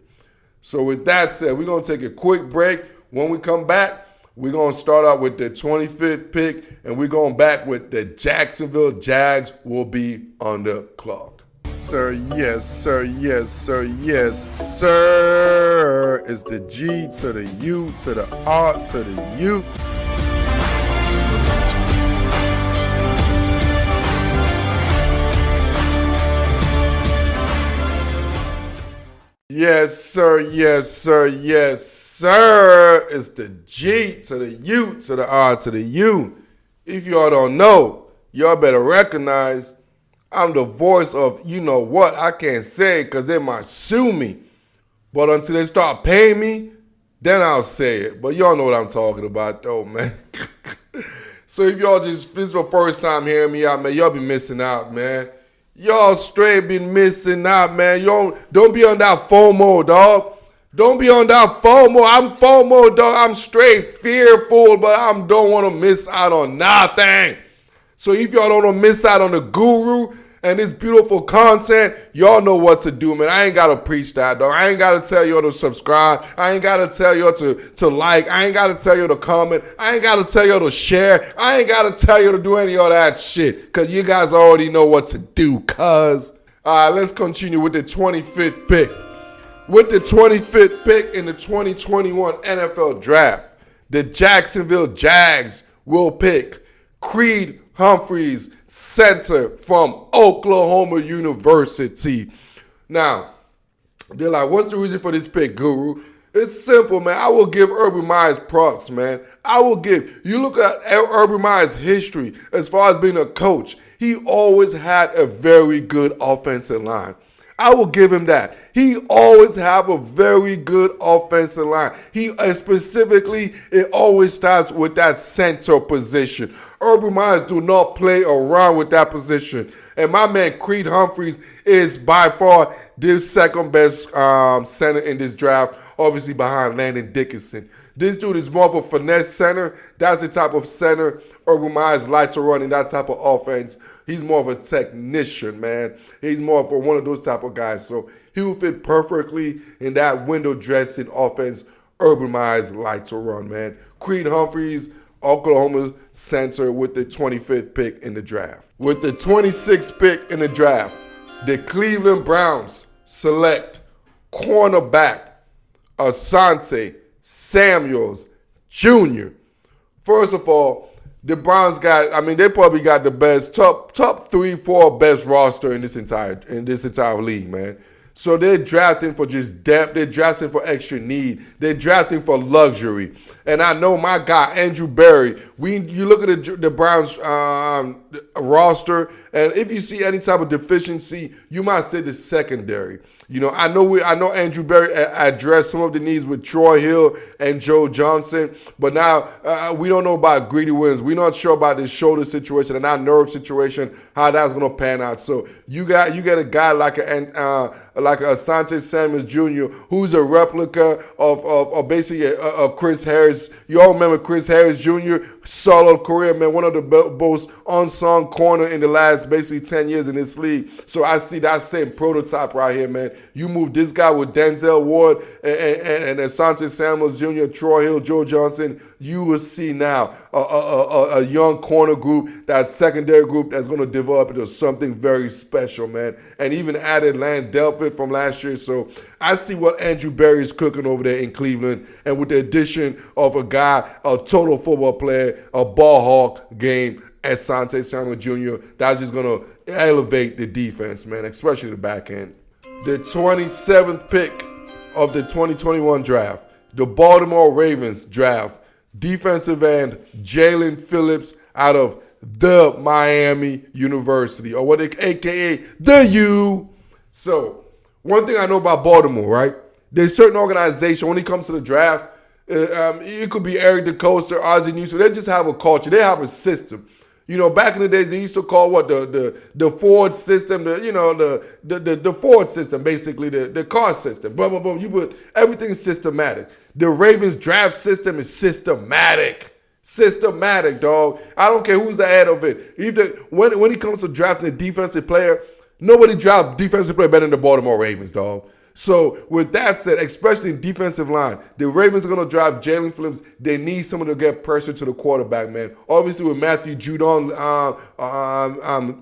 S1: So with that said, we're going to take a quick break. When we come back, we're going to start out with the 25th pick, and we're going back with the Jacksonville Jags will be on the clock. Sir, yes, sir, yes, sir, yes, sir. It's the G to the U to the R to the U. Yes, sir, yes, sir, yes, sir. It's the G to the U to the R to the U. If y'all don't know, y'all better recognize I'm the voice of you know what. I can't say it because they might sue me. But until they start paying me, then I'll say it. But y'all know what I'm talking about though, man. So if y'all this is your first time hearing me out, man, y'all be missing out, man. Y'all straight been missing out, man. Y'all don't be on that FOMO, dog. Don't be on that FOMO. I'm FOMO, dog. I'm straight fearful, but I don't want to miss out on nothing. So if y'all don't want to miss out on the guru and this beautiful content, y'all know what to do, man. I ain't got to preach that, dog. I ain't got to tell y'all to subscribe. I ain't got to tell y'all to like. I ain't got to tell y'all to comment. I ain't got to tell y'all to share. I ain't got to tell y'all to do any of that shit because you guys already know what to do, cuz. All right, let's continue with the 25th pick. With the 25th pick in the 2021 NFL Draft, the Jacksonville Jags will pick Creed Humphreys, center from Oklahoma University. Now, they're like, what's the reason for this pick, Guru? It's simple, man. I will give Urban Meyer's props, man. You look at Urban Meyer's history as far as being a coach. He always had a very good offensive line. I will give him that. He always have a very good offensive line. Specifically, it always starts with that center position. Urban Meyers do not play around with that position. And my man Creed Humphreys is by far the second best center in this draft, obviously behind Landon Dickerson. This dude is more of a finesse center. That's the type of center Urban Meyers likes to run in that type of offense. He's more of a technician, man. He's more of one of those type of guys. So he will fit perfectly in that window dressing offense Urban Meyers likes to run, man. Creed Humphreys, Oklahoma center with the 25th pick in the draft. With the 26th pick in the draft, the Cleveland Browns select cornerback Asante Samuels Jr. First of all, the Browns they probably got the best top 3-4 best roster in this entire league, man. So they're drafting for just depth. They're drafting for extra need. They're drafting for luxury. And I know my guy, Andrew Berry, you look at the Browns roster, and if you see any type of deficiency, you might say the secondary. You know, I know Andrew Berry addressed some of the needs with Troy Hill and Joe Johnson, but now we don't know about Greedy Williams. We're not sure about this shoulder situation and that nerve situation, how that's going to pan out. So you get a guy like Asante Samuels Jr., who's a replica of basically a Chris Harris. You all remember Chris Harris Jr., solid career, man, one of the most unsung corner in the last basically 10 years in this league. So I see that same prototype right here, man. You move this guy with Denzel Ward and Asante Samuels Jr., Troy Hill, Joe Johnson, you will see now a young corner group, that secondary group that's going to develop into something very special, man. And even added Land Delpit from last year. So I see what Andrew Berry is cooking over there in Cleveland. And with the addition of a guy, a total football player, a ball hawk game, Asante Samuel Jr., that's just going to elevate the defense, man, especially the back end. The 27th pick of the 2021 draft, the Baltimore Ravens draft defensive end JAYLEN Phillips out of the Miami University, or what aka the U. So one thing I know about Baltimore, right? There's certain organization when it comes to the draft. It could be Eric DeCosta, Ozzie Newsome. They just have a culture. They have a system. You know, back in the days, they used to call what the Ford system, the Ford system, basically the car system. Blah blah blah. You put everything systematic. The Ravens draft system is systematic. Systematic, dog. I don't care who's ahead of it. When it comes to drafting a defensive player, nobody drafts defensive player better than the Baltimore Ravens, dog. So with that said, especially in defensive line, the Ravens are going to drive JAYLEN Phillips. They need someone to get pressure to the quarterback, man. Obviously with Matthew Judon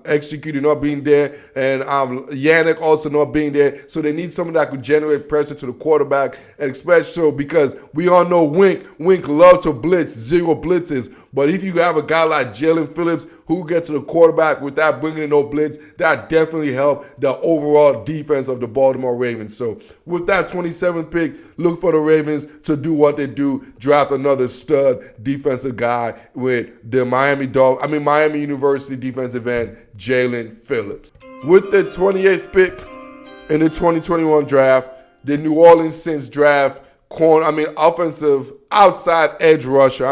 S1: executing, not being there, and Yannick also not being there. So they need someone that could generate pressure to the quarterback, and especially so because we all know Wink loves to blitz, 0 blitzes. But if you have a guy like JAYLEN Phillips who gets to the quarterback without bringing in no blitz, that definitely helped the overall defense of the Baltimore Ravens. So with that 27th pick, look for the Ravens to do what they do, draft another stud defensive guy with the Miami University defensive end, JAYLEN Phillips. With the 28th pick in the 2021 draft, the New Orleans Saints draft offensive outside edge rusher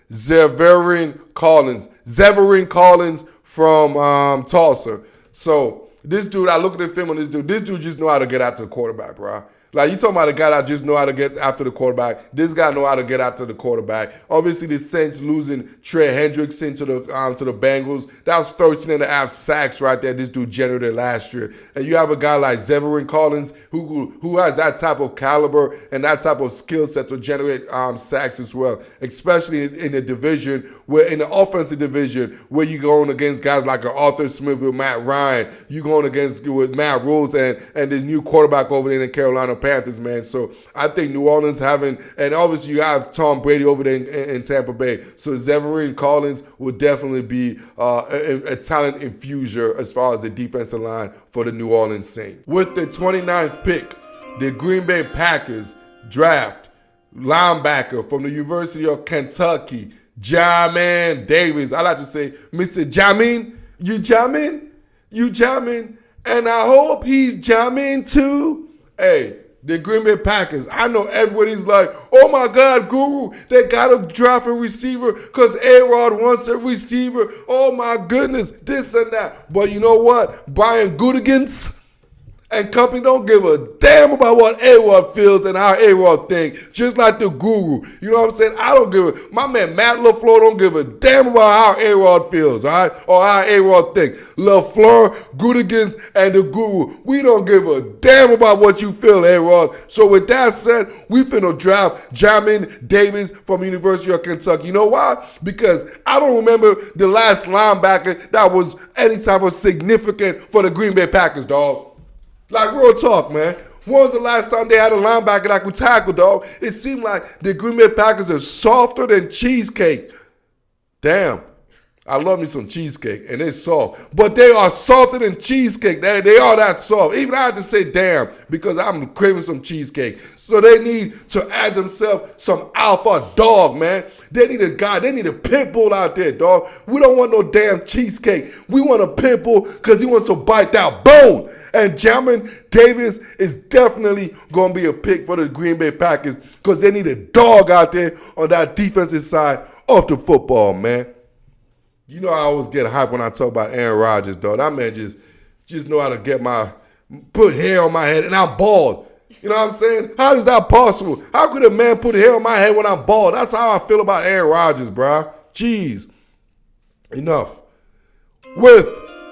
S1: Zeverin Collins from Tulsa. So this dude, I look at the film on this dude just know how to get after the quarterback, bro. Like, you talking about a guy that just know how to get after the quarterback. This guy know how to get after the quarterback. Obviously, the Saints losing Trey Hendrickson to the Bengals. That was 13.5 sacks right there this dude generated last year. And you have a guy like Zeverin Collins who has that type of caliber and that type of skill set to generate sacks as well, especially in the division, in the offensive division, where you're going against guys like Arthur Smith with Matt Ryan. You're going against with Matt Rules and the new quarterback over there in the Carolina Panthers, man. So I think New Orleans and obviously you have Tom Brady over there in Tampa Bay. So Zeverin Collins will definitely be a talent infuser as far as the defensive line for the New Orleans Saints. With the 29th pick, the Green Bay Packers draft linebacker from the University of Kentucky, Jamin Davis. I like to say, Mr. Jamin, you jamming? And I hope he's JAMIN too. Hey, the Green Bay Packers, I know everybody's like, oh my God, Guru, they got to draft a receiver because A-Rod wants a receiver. Oh my goodness, this and that. But you know what? Brian Gutekunst and company don't give a damn about what A-Rod feels and how A-Rod thinks, just like the Guru. You know what I'm saying? I don't give a, my man Matt LaFleur don't give a damn about how A-Rod feels, all right? Or how A-Rod thinks. LaFleur, Gutekunst, and the Guru, we don't give a damn about what you feel, A-Rod. So with that said, we finna draft Jamin Davis from University of Kentucky. You know why? Because I don't remember the last linebacker that was any type of significant for the Green Bay Packers, dog. Like, real talk, man. When was the last time they had a linebacker that could tackle, dog? It seemed like the Green Bay Packers are softer than cheesecake. Damn. I love me some cheesecake, and they're soft. But they are softer than cheesecake. They are that soft. Even I had to say damn because I'm craving some cheesecake. So they need to add themselves some alpha dog, man. They need a guy. They need a pit bull out there, dog. We don't want no damn cheesecake. We want a pit bull because he wants to bite that bone. And Jamin Davis is definitely going to be a pick for the Green Bay Packers because they need a dog out there on that defensive side of the football, man. You know I always get hyped when I talk about Aaron Rodgers, dog. That man just know how to put hair on my head, and I'm bald. You know what I'm saying? How is that possible? How could a man put hair on my head when I'm bald? That's how I feel about Aaron Rodgers, bro. Jeez. Enough.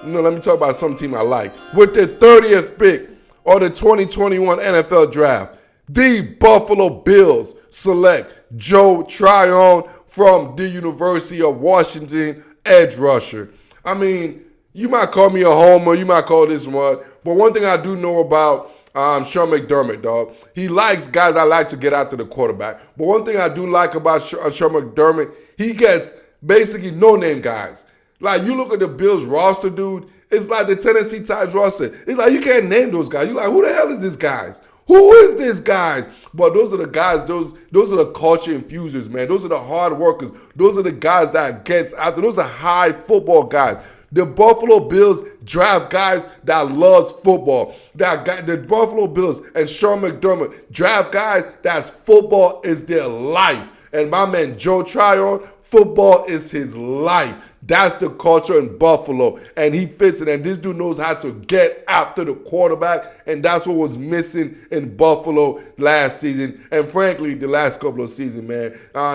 S1: Let me talk about some team I like. With the 30th pick of the 2021 NFL Draft, the Buffalo Bills select Joe Tryon from the University of Washington, edge rusher. I mean, you might call me a homer, you might call this one, but one thing I do know about Sean McDermott, dog, he likes guys that like to get after the quarterback. But one thing I do like about Sean McDermott, he gets basically no-name guys. Like, you look at the Bills roster, dude, it's like the Tennessee Titans roster. It's like you can't name those guys. You're like, who the hell is this guys? Who is this guys? But those are the guys, those are the culture infusers, man. Those are the hard workers. Those are the guys that gets after. Those are high football guys. The Buffalo Bills draft guys that loves football. The Buffalo Bills and Sean McDermott draft guys that's football is their life. And my man Joe Tryon, football is his life. That's the culture in Buffalo, and he fits it. And this dude knows how to get after the quarterback, and that's what was missing in Buffalo last season, and frankly, the last couple of seasons, man.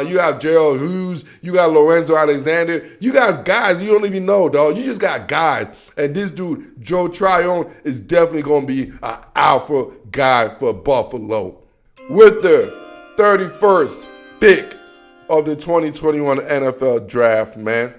S1: You have Gerald Hughes, you got Lorenzo Alexander, you guys you don't even know, dog. You just got guys, and this dude, Joe Tryon, is definitely going to be an alpha guy for Buffalo. With the 31st pick of the 2021 NFL Draft, man,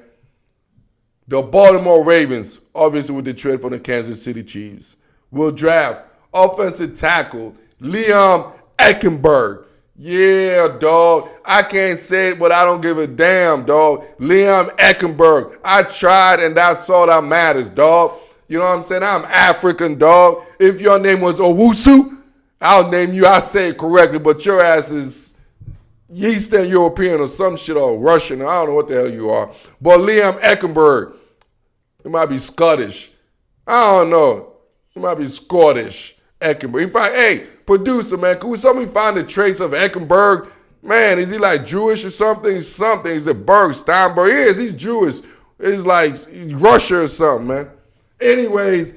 S1: the Baltimore Ravens, obviously with the trade from the Kansas City Chiefs, will draft offensive tackle Liam Eichenberg. Yeah, dog. I can't say it, but I don't give a damn, dog. Liam Eichenberg. I tried, and that's all that matters, dog. You know what I'm saying? I'm African, dog. If your name was Owusu, I'll name you. I say it correctly, but your ass is Eastern European or some shit, or Russian. I don't know what the hell you are. But Liam Eichenberg, it might be Scottish. I don't know. It might be Scottish. Eichenberg. Hey, producer, man, can somebody find the traits of Eichenberg? Man, is he like Jewish or something? He's a Berg, Steinberg. He is. He's Jewish. It's like Russia or something, man. Anyways,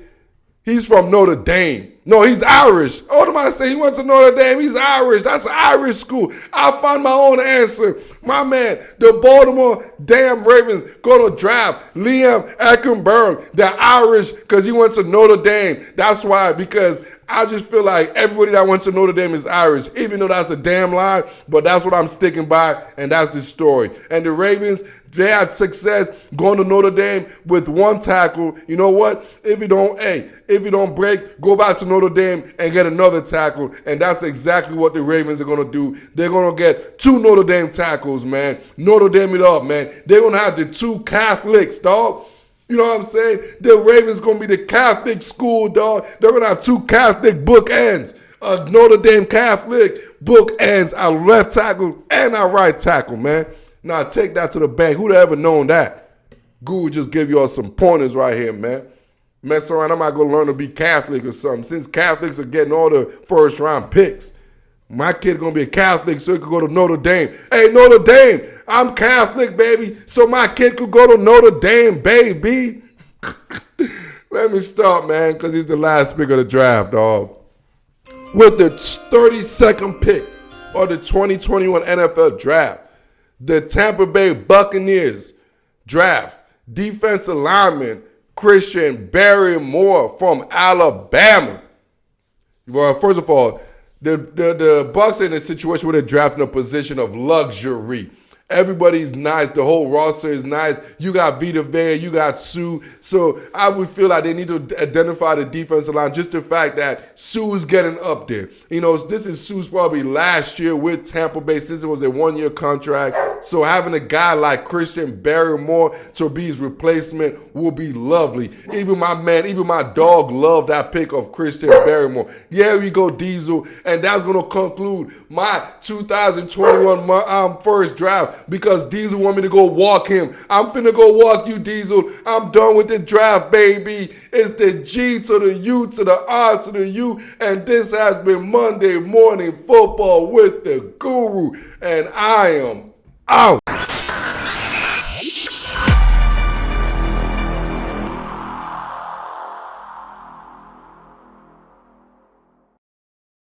S1: he's from Notre Dame. No, he's Irish. What am I saying? He went to Notre Dame. He's Irish. That's an Irish school. I'll find my own answer. My man, the Baltimore damn Ravens going to draft Liam Eichenberg, the Irish, because he went to Notre Dame. That's why, because I just feel like everybody that went to Notre Dame is Irish, even though that's a damn lie, but that's what I'm sticking by, and that's the story. And the Ravens, they had success going to Notre Dame with one tackle. You know what? If you don't break, go back to Notre Dame and get another tackle. And that's exactly what the Ravens are going to do. They're going to get 2 Notre Dame tackles, man. Notre Dame it up, man. They're going to have the 2 Catholics, dog. You know what I'm saying? The Ravens going to be the Catholic school, dog. They're going to have 2 Catholic bookends. A Notre Dame Catholic bookends, a left tackle and a right tackle, man. Now, take that to the bank. Who'd have ever known that? Google just give y'all some pointers right here, man. Mess around, I might go learn to be Catholic or something. Since Catholics are getting all the first round picks, my kid gonna be a Catholic so he could go to Notre Dame. Hey, Notre Dame, I'm Catholic, baby, so my kid could go to Notre Dame, baby. Let me start, man, because he's the last pick of the draft, dog. With the 32nd pick of the 2021 NFL draft, the Tampa Bay Buccaneers draft defensive lineman Christian Barrymore from Alabama. Well, first of all, the Bucs are in a situation where they're drafting a position of luxury. Everybody's nice. The whole roster is nice. You got Vita Vea. You got Sue. So I would feel like they need to identify the defensive line. Just the fact that Sue is getting up there. You know, this is Sue's probably last year with Tampa Bay since it was a one-year contract. So having a guy like Christian Barrymore to be his replacement will be lovely. Even my dog loved that pick of Christian Barrymore. Yeah, we go Diesel. And that's going to conclude my 2021 first draft. Because Diesel want me to go walk him. I'm finna go walk you, Diesel. I'm done with the draft, baby. It's the G to the U to the R to the U. And this has been Monday Morning Football with the Guru. And I am out.